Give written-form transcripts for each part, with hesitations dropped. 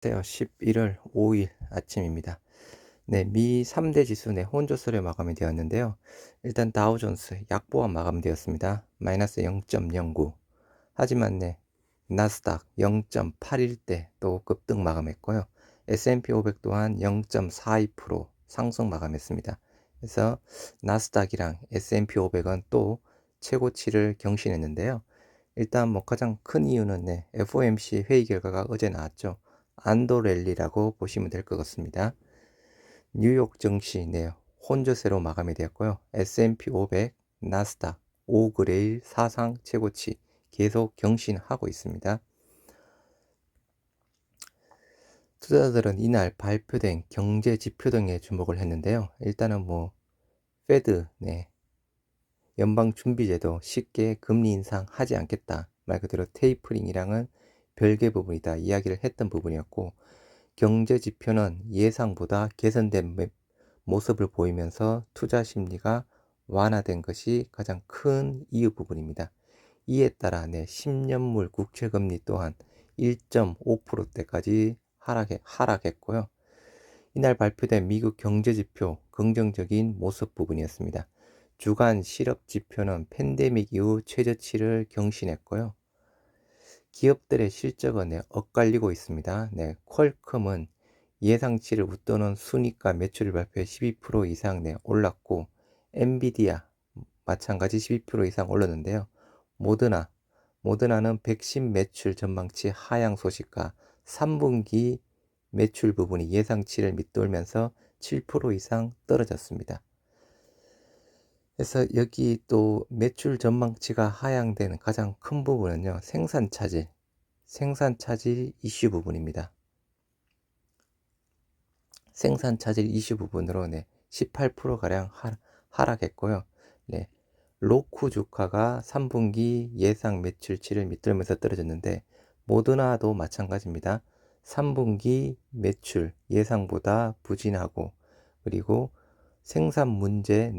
안녕하세요. 11월 5일 아침입니다. 네, 미 3대 지수 내 혼조세로 마감이 되었는데요. 일단 다우존스 약보합 마감되었습니다. 마이너스 0.09. 하지만 네, 나스닥 0.81대 또 급등 마감했고요. S&P 500 또한 0.42% 상승 마감했습니다. 그래서 나스닥이랑 S&P 500은 또 최고치를 경신했는데요. 일단 뭐 가장 큰 이유는 네, FOMC 회의 결과가 어제 나왔죠. 안도 랠리라고 보시면 될 것 같습니다. 뉴욕 증시 네, 혼조세로 마감이 되었고요. S&P 500, 나스닥, 5그레일 사상 최고치 계속 경신하고 있습니다. 투자자들은 이날 발표된 경제 지표 등에 주목을 했는데요. 일단은 뭐 페드, 네, 연방준비제도 쉽게 금리 인상하지 않겠다. 말 그대로 테이퍼링이랑은 별개 부분이다. 이야기를 했던 부분이었고 경제 지표는 예상보다 개선된 모습을 보이면서 투자 심리가 완화된 것이 가장 큰 이유 부분입니다. 이에 따라 10년물 국채금리 또한 1.5%대까지 하락했고요. 이날 발표된 미국 경제지표 긍정적인 모습 부분이었습니다. 주간 실업 지표는 팬데믹 이후 최저치를 경신했고요. 기업들의 실적은 엇갈리고 있습니다. 퀄컴은 예상치를 웃도는 순이가 매출을 발표해 12% 이상 올랐고 엔비디아 마찬가지 12% 이상 올랐는데요. 모더나는 백신 매출 전망치 하향 소식과 3분기 매출 부분이 예상치를 밑돌면서 7% 이상 떨어졌습니다. 그래서 여기 또 매출 전망치가 하향되는 가장 큰 부분은요. 생산 차질 이슈 부분입니다. 생산 차질 이슈 부분으로 18%가량 하락했고요. 네, 로쿠 주가가 3분기 예상 매출치를 밑돌면서 떨어졌는데 모더나도 마찬가지입니다. 3분기 매출 예상보다 부진하고 그리고 생산 문제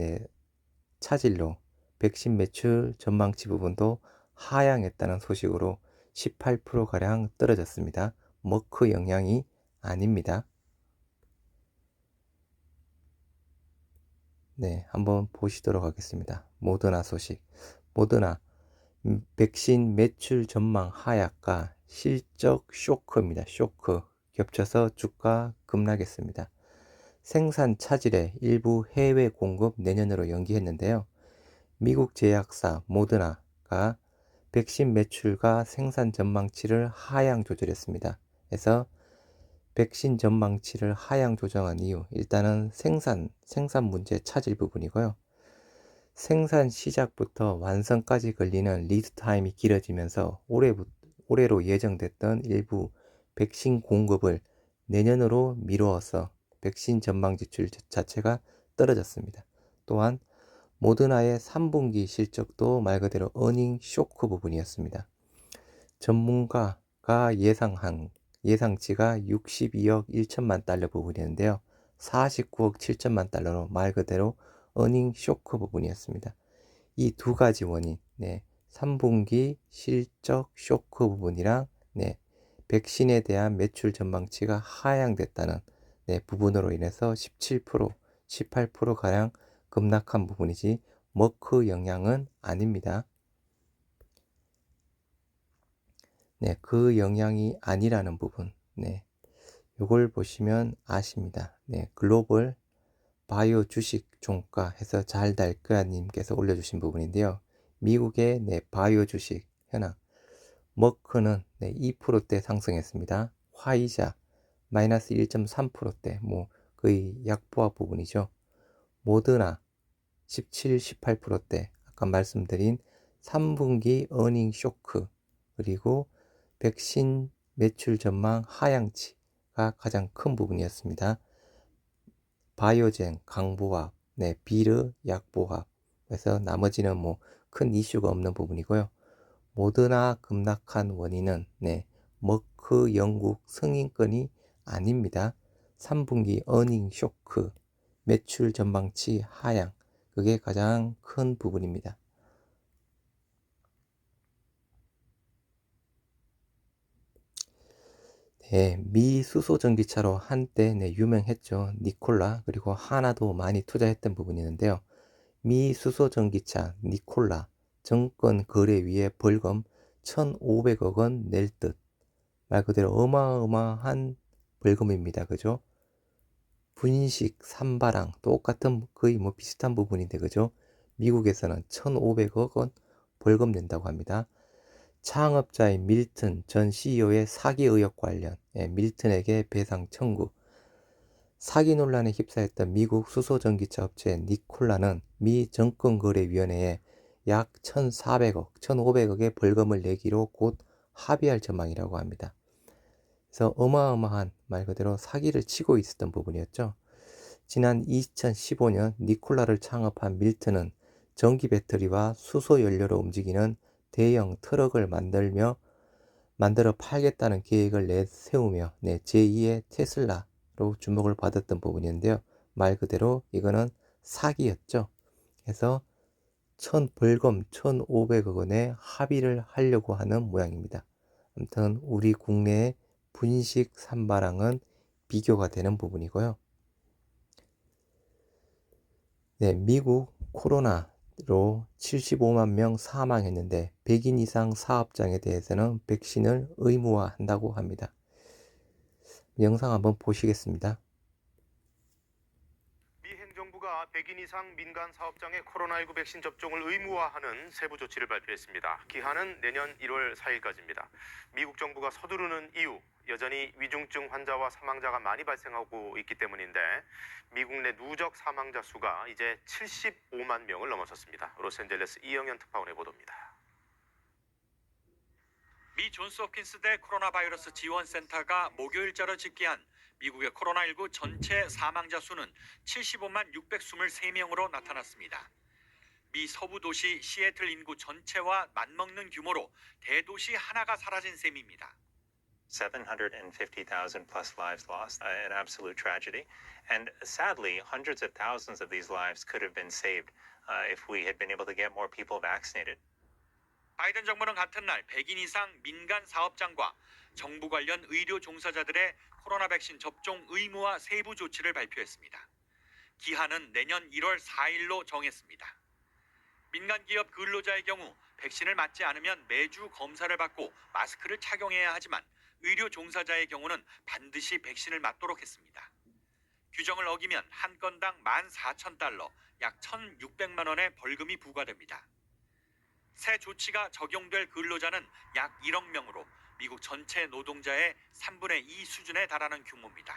차질로 백신 매출 전망치 부분도 하향했다는 소식으로 18%가량 떨어졌습니다. 머크 영향이 아닙니다. 네, 한번 보시도록 하겠습니다. 모더나 소식. 모더나 백신 매출 전망 하약과 실적 쇼크입니다. 쇼크 겹쳐서 주가 급락했습니다. 생산 차질에 일부 해외 공급 내년으로 연기했는데요. 미국 제약사 모더나가 백신 매출과 생산 전망치를 하향 조절했습니다. 그래서 백신 전망치를 하향 조정한 이유, 일단은 생산 문제 차질 부분이고요. 생산 시작부터 완성까지 걸리는 리드 타임이 길어지면서 올해로 예정됐던 일부 백신 공급을 내년으로 미루어서 백신 전망 지출 자체가 떨어졌습니다. 또한 모더나의 3분기 실적도 말 그대로 어닝 쇼크 부분이었습니다. 전문가가 예상치가 62억 1천만 달러 부분이었는데요. 49억 7천만 달러로 말 그대로 어닝 쇼크 부분이었습니다. 이 두 가지 원인, 3분기 실적 쇼크 부분이랑 백신에 대한 매출 전망치가 하향됐다는 부분으로 인해서 17%, 18%가량 급락한 부분이지 머크 영향은 아닙니다. 그 영향이 아니라는 부분, 요걸 보시면 아십니다. 글로벌 바이오 주식 종가 해서 잘 될 거야 님께서 올려주신 부분인데요. 미국의 바이오 주식 현황, 머크는 2%대 상승했습니다. 화이자 마이너스 1.3%대, 뭐 거의 약보합 부분이죠. 모더나 17, 18%대, 아까 말씀드린 3분기 어닝 쇼크, 그리고 백신 매출 전망 하향치가 가장 큰 부분이었습니다. 바이오젠 강보합, 비르 약보합, 그래서 나머지는 뭐 큰 이슈가 없는 부분이고요. 모더나 급락한 원인은 머크 영국 승인권이 아닙니다. 3분기 어닝 쇼크, 매출 전망치 하향, 그게 가장 큰 부분입니다. 예, 미수소 전기차로 한때 유명했죠. 니콜라 그리고 하나도 많이 투자했던 부분이 있는데요. 미수소 전기차 니콜라 정권 거래위에 벌금 1,500억 원 낼 듯. 말 그대로 어마어마한 벌금입니다. 그죠? 분식, 산바랑 똑같은 거의 비슷한 부분인데 그죠? 미국에서는 1,500억 원 벌금 낸다고 합니다. 창업자인 밀튼 전 CEO의 사기 의혹 관련 밀튼에게 배상 청구. 사기 논란에 휩싸였던 미국 수소전기차 업체 니콜라는 미 정권거래위원회에 약 1,400억, 1,500억의 벌금을 내기로 곧 합의할 전망이라고 합니다. 그래서 어마어마한 말 그대로 사기를 치고 있었던 부분이었죠. 지난 2015년 니콜라를 창업한 밀튼은 전기 배터리와 수소 연료로 움직이는 대형 트럭을 만들어 팔겠다는 계획을 내세우며 제2의 테슬라로 주목을 받았던 부분인데요. 말 그대로 이거는 사기였죠. 그래서 벌금 1,500억 원에 합의를 하려고 하는 모양입니다. 아무튼 우리 국내의 분식 산바랑은 비교가 되는 부분이고요. 네, 미국 코로나로 75만 명 사망했는데 백인 이상 사업장에 대해서는 백신을 의무화한다고 합니다. 영상 한번 보시겠습니다. 미 행정부가 100인 이상 민간 사업장의 코로나19 백신 접종을 의무화하는 세부 조치를 발표했습니다. 기한은 내년 1월 4일까지입니다. 미국 정부가 서두르는 이유, 여전히 위중증 환자와 사망자가 많이 발생하고 있기 때문인데 미국 내 누적 사망자 수가 이제 75만 명을 넘어섰습니다. 로스앤젤레스 이영현 특파원의 보도입니다. 미 존스홉킨스대 코로나 바이러스 지원센터가 목요일자로 집계한 미국의 코로나19 전체 사망자 수는 75만 623명으로 나타났습니다. 미 서부 도시 시애틀 인구 전체와 맞먹는 규모로 대도시 하나가 사라진 셈입니다. 750,000 plus lives lost, an absolute tragedy. And sadly, hundreds of thousands of these lives could have been saved if we had been able to get more people vaccinated. 바이든 정부는 같은 날 100인 이상 민간 사업장과 정부 관련 의료 종사자들의 코로나 백신 접종 의무화 세부 조치를 발표했습니다. 기한은 내년 1월 4일로 정했습니다. 민간 기업 근로자의 경우 백신을 맞지 않으면 매주 검사를 받고 마스크를 착용해야 하지만 의료 종사자의 경우는 반드시 백신을 맞도록 했습니다. 규정을 어기면 한 건당 14,000달러, 약 1,600만 원의 벌금이 부과됩니다. 새 조치가 적용될 근로자는 약 1억 명으로 미국 전체 노동자의 3분의 2 수준에 달하는 규모입니다.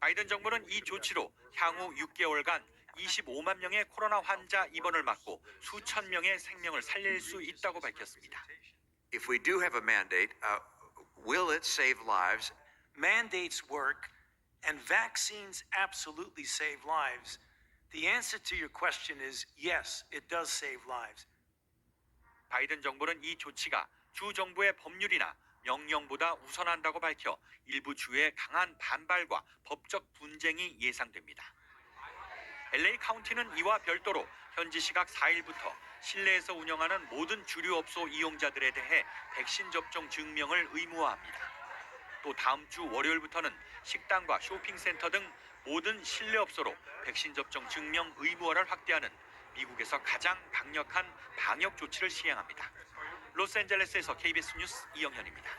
바이든 정부는 이 조치로 향후 6개월간 25만 명의 코로나 환자 입원을 막고 수천 명의 생명을 살릴 수 있다고 밝혔습니다. If we do have a mandate, will it save lives? Mandates work and vaccines absolutely save lives. The answer to your question is yes, it does save lives. 바이든 정부는 이 조치가 주 정부의 법률이나 명령보다 우선한다고 밝혀 일부 주의 강한 반발과 법적 분쟁이 예상됩니다. LA 카운티는 이와 별도로 현지 시각 4일부터 실내에서 운영하는 모든 주류 업소 이용자들에 대해 백신 접종 증명을 의무화합니다. 또 다음 주 월요일부터는 식당과 쇼핑센터 등 모든 실내 업소로 백신 접종 증명 의무화를 확대하는 미국에서 가장 강력한 방역 조치를 시행합니다. 로스앤젤레스에서 KBS 뉴스 이영현입니다.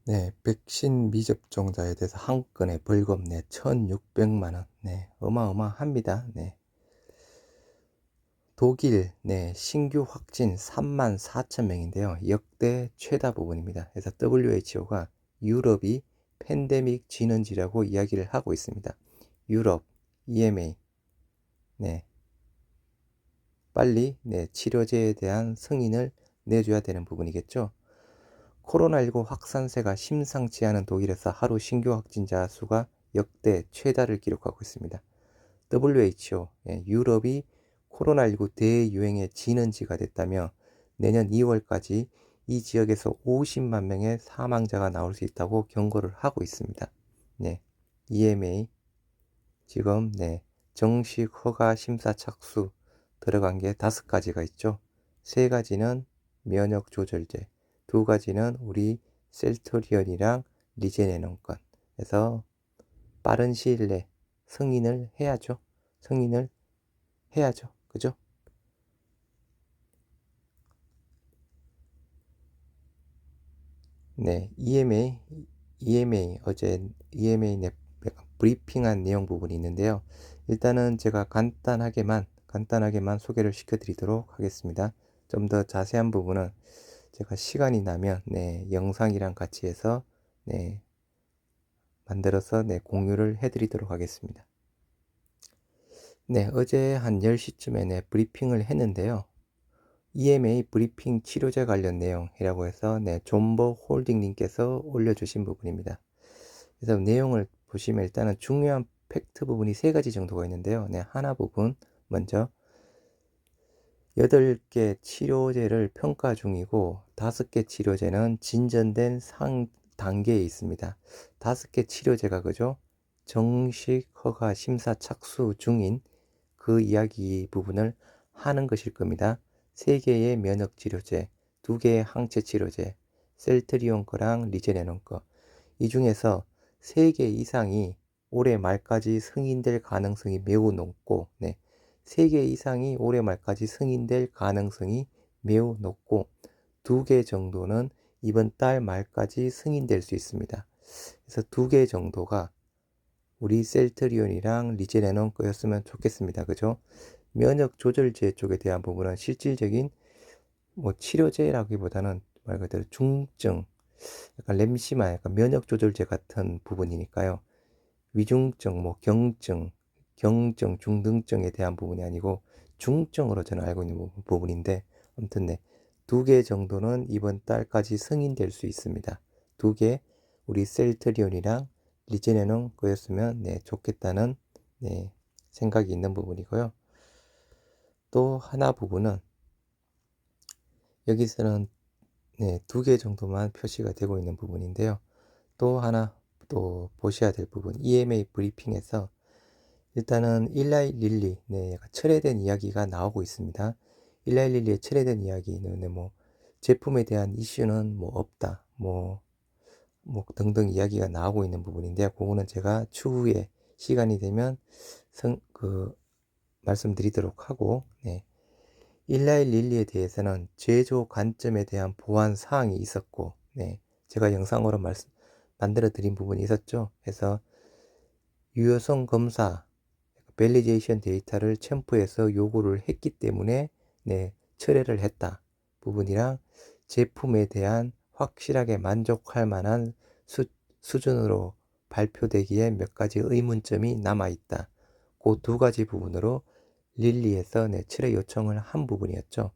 네, 백신 미접종자에 대해서 한 건에 벌금 1,600만 원. 어마어마합니다. 독일 신규 확진 34,000명인데요. 역대 최다 부분입니다. 그래서 WHO가 유럽이 팬데믹 진원지라고 이야기를 하고 있습니다. 유럽, EMA. 빨리 치료제에 대한 승인을 내줘야 되는 부분이겠죠. 코로나19 확산세가 심상치 않은 독일에서 하루 신규 확진자 수가 역대 최다를 기록하고 있습니다. WHO, 유럽이 코로나19 대유행의 진원지가 됐다며 내년 2월까지 이 지역에서 50만 명의 사망자가 나올 수 있다고 경고를 하고 있습니다. EMA 지금 정식 허가 심사 착수 들어간 게 5가지가 있죠. 3가지는 면역 조절제, 2가지는 우리 셀토리온이랑 리제네논 건. 그래서 빠른 시일 내에 승인을 해야죠. 승인을 해야죠. 그죠? 네, EMA 어제 EMA 브리핑한 내용 부분이 있는데요. 일단은 제가 간단하게만 소개를 시켜드리도록 하겠습니다. 좀 더 자세한 부분은 제가 시간이 나면 영상이랑 같이 해서 만들어서 공유를 해드리도록 하겠습니다. 어제 한 10시쯤에 브리핑을 했는데요. EMA 브리핑 치료제 관련 내용이라고 해서 존버 홀딩님께서 올려주신 부분입니다. 그래서 내용을 보시면 일단은 중요한 팩트 부분이 3가지 정도가 있는데요. 하나 부분 먼저 8개 치료제를 평가 중이고 5개 치료제는 진전된 상 단계에 있습니다. 5개 치료제가 그죠? 정식 허가 심사 착수 중인 그 이야기 부분을 하는 것일 겁니다. 3개의 면역 치료제, 2개의 항체 치료제, 셀트리온 거랑 리제네논 거. 이 중에서 3개 이상이 올해 말까지 승인될 가능성이 매우 높고 3개 이상이 올해 말까지 승인될 가능성이 매우 높고 2개 정도는 이번 달 말까지 승인될 수 있습니다. 그래서 2개 정도가 우리 셀트리온이랑 리제네논 거였으면 좋겠습니다. 그죠? 면역 조절제 쪽에 대한 부분은 실질적인 치료제라기보다는 말 그대로 중증, 약간 램시마, 약간 면역 조절제 같은 부분이니까요. 위중증, 경증, 중등증에 대한 부분이 아니고 중증으로 저는 알고 있는 부분인데 아무튼 2개 정도는 이번 달까지 승인될 수 있습니다. 2개 우리 셀트리온이랑 리제네논 거였으면 좋겠다는 생각이 있는 부분이고요. 또 하나 부분은 여기서는 2개 정도만 표시가 되고 있는 부분인데요. 또 하나 또 보셔야 될 부분, EMA 브리핑에서 일단은 일라이 릴리 철회된 이야기가 나오고 있습니다. 일라이 릴리의 철회된 이야기는 제품에 대한 이슈는 없다 등등 이야기가 나오고 있는 부분인데 그거는 제가 추후에 시간이 되면 말씀드리도록 하고 일라이 릴리에 대해서는 제조 관점에 대한 보완 사항이 있었고 제가 영상으로 만들어 드린 부분이 있었죠. 그래서 유효성 검사 밸리데이션 데이터를 첨부해서 요구를 했기 때문에 철회를 했다 부분이랑 제품에 대한 확실하게 만족할 만한 수준으로 발표되기에 몇 가지 의문점이 남아있다. 그 2가지 부분으로 릴리에서 철회 요청을 한 부분이었죠.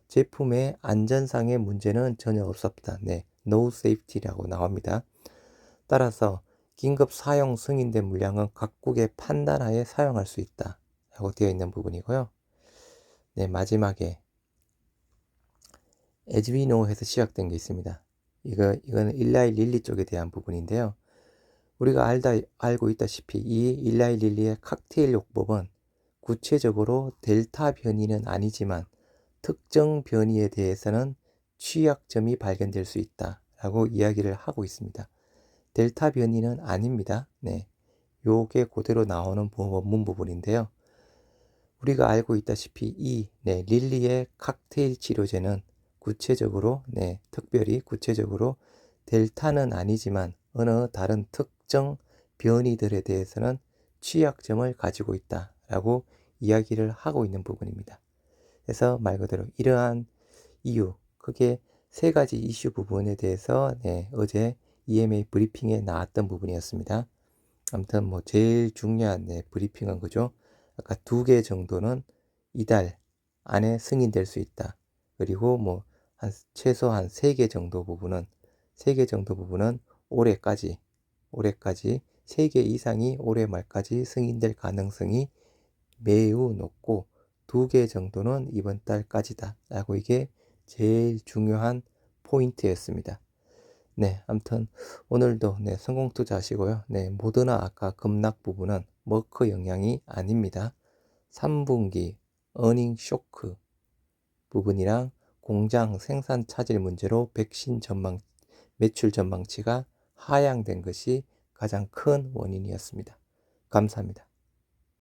제품의 안전상의 문제는 전혀 없었다. No safety라고 나옵니다. 따라서 긴급 사용 승인된 물량은 각국의 판단하에 사용할 수 있다 라고 되어 있는 부분이고요. 마지막에 as we know 해서 시작된 게 있습니다. 이거는 일라이 릴리 쪽에 대한 부분인데요. 우리가 알고 있다시피 이 일라이 릴리의 칵테일 요법은 구체적으로 델타 변이는 아니지만 특정 변이에 대해서는 취약점이 발견될 수 있다 라고 이야기를 하고 있습니다. 델타 변이는 아닙니다. 요게 그대로 나오는 원문 부분인데요. 우리가 알고 있다시피 이 릴리의 칵테일 치료제는 구체적으로 특별히 구체적으로 델타는 아니지만 어느 다른 특정 변이들에 대해서는 취약점을 가지고 있다 라고 이야기를 하고 있는 부분입니다. 그래서 말 그대로 이러한 이유, 크게 3가지 이슈 부분에 대해서 어제 EMA 브리핑에 나왔던 부분이었습니다. 아무튼 제일 중요한 브리핑은 그죠? 아까 2개 정도는 이달 안에 승인될 수 있다. 그리고 최소한 3개 정도 부분은 올해까지 3개 이상이 올해 말까지 승인될 가능성이 매우 높고 2개 정도는 이번 달까지다 라고 이게 제일 중요한 포인트였습니다. 아무튼 오늘도 성공 투자하시고요. 모더나 아까 급락 부분은 머크 영향이 아닙니다. 3분기 어닝 쇼크 부분이랑 공장 생산 차질 문제로 백신 매출 전망치가 하향된 것이 가장 큰 원인이었습니다. 감사합니다.